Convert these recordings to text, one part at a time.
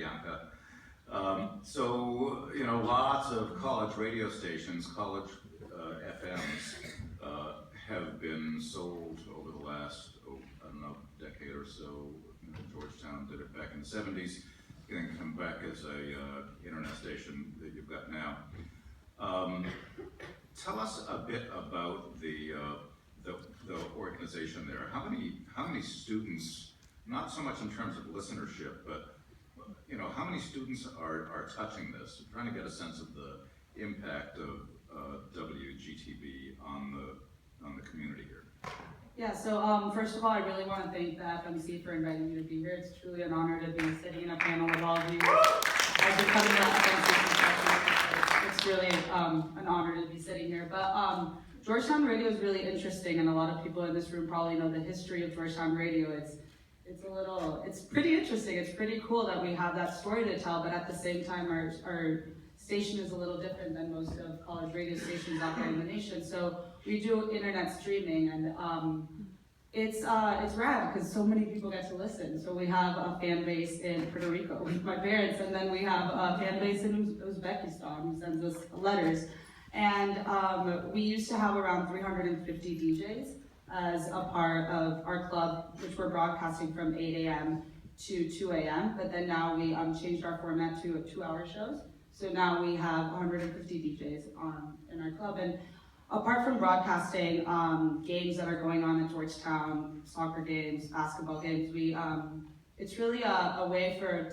Bianca. So, you know, lots of college radio stations, college FMs, have been sold over the last, I don't know, decade or so. You know, Georgetown did it back in the 70s, going to come back as a internet station that you've got now. Tell us a bit about the organization there. How many students, not so much in terms of listenership, but you know, how many students are touching this? I'm trying to get a sense of the impact of WGTV on the community here. Yeah, so first of all, I really want to thank the FMC for inviting me to be here. It's truly an honor to be sitting in a panel with all of you. I've been coming to FMC, it's really an honor to be sitting here. But Georgetown Radio is really interesting, and a lot of people in this room probably know the history of Georgetown Radio. It's pretty interesting. It's pretty cool that we have that story to tell, but at the same time, our station is a little different than most of college radio stations out there in the nation. So we do internet streaming, and it's rad because so many people get to listen. So we have a fan base in Puerto Rico with my parents, and then we have a fan base in Uzbekistan who sends us letters. And we used to have around 350 DJs as a part of our club, which we're broadcasting from 8 a.m. to 2 a.m. But then now we changed our format to 2-hour shows. So now we have 150 DJs in our club. And apart from broadcasting games that are going on at Georgetown, soccer games, basketball games, it's really a way for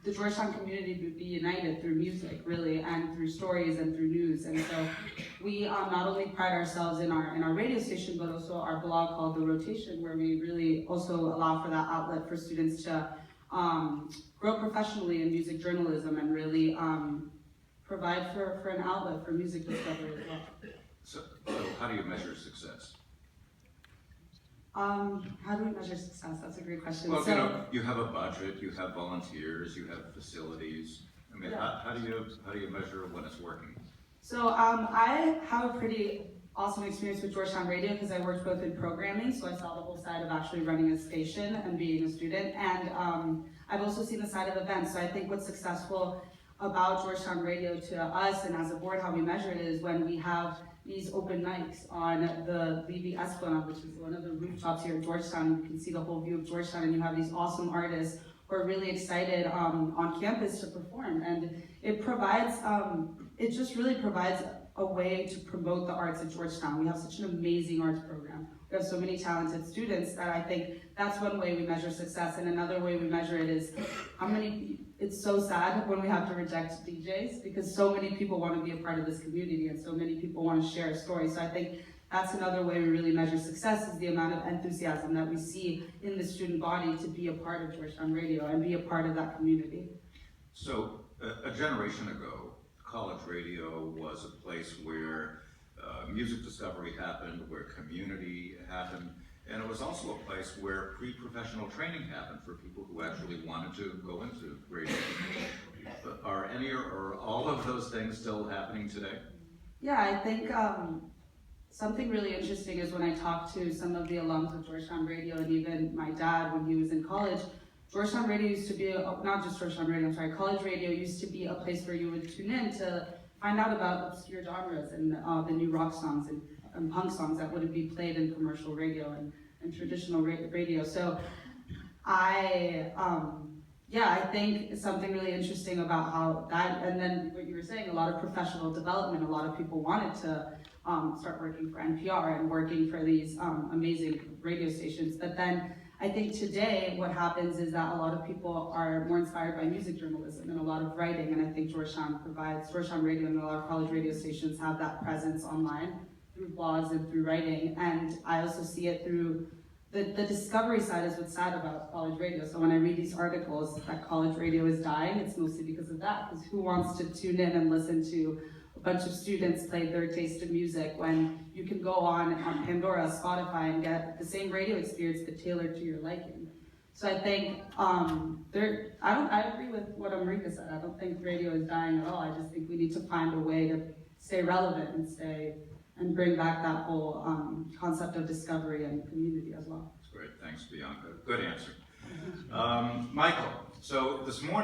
the Georgetown community to be united through music, really, and through stories and through news. And so we not only pride ourselves in our radio station, but also our blog called The Rotation, where we really also allow for that outlet for students to grow professionally in music journalism and really provide for an outlet for music discovery as well. So how do you measure success? How do we measure success? That's a great question. Well, you know, you have a budget, you have volunteers, you have facilities. I mean, yeah. how do you measure when it's working? So I have a pretty awesome experience with Georgetown Radio because I worked both in programming, so I saw the whole side of actually running a station and being a student, and I've also seen the side of events. So I think what's successful about Georgetown Radio to us and as a board, how we measure it is when we have these open mics on the Levy Esplanade, which is one of the rooftops here at Georgetown. You can see the whole view of Georgetown, and you have these awesome artists who are really excited on campus to perform. And it provides, it just really provides a way to promote the arts at Georgetown. We have such an amazing arts program. We have so many talented students that I think that's one way we measure success. And another way we measure it is how many, it's so sad when we have to reject DJs because so many people want to be a part of this community and so many people want to share a story. So I think that's another way we really measure success is the amount of enthusiasm that we see in the student body to be a part of Georgetown Radio and be a part of that community. So a generation ago, college radio was a place where music discovery happened, where community happened, and it was also a place where pre-professional training happened for people who actually wanted to go into radio. Are any or all of those things still happening today? Yeah, I think something really interesting is when I talk to some of the alums of Georgetown Radio and even my dad when he was in college, Georgetown Radio used to be, not just Georgetown Radio, I'm sorry, college radio used to be a place where you would tune in to find out about obscure genres and the new rock songs and punk songs that wouldn't be played in commercial radio and traditional radio. So I think something really interesting about how that, and then what you were saying, a lot of professional development, a lot of people wanted to start working for NPR and working for these amazing radio stations. But then I think today what happens is that a lot of people are more inspired by music journalism and a lot of writing, and I think Georgetown Radio and a lot of college radio stations have that presence online through blogs and through writing, and I also see it through the discovery side is what's sad about college radio. So when I read these articles that college radio is dying, it's mostly because of that, because who wants to tune in and listen to a bunch of students play their taste of music when you can go on Pandora, Spotify, and get the same radio experience but tailored to your liking. So I think I agree with what Amrika said. I don't think radio is dying at all. I just think we need to find a way to stay relevant and bring back that whole concept of discovery and community as well. That's great. Thanks, Bianca. Good answer. Michael, So this morning,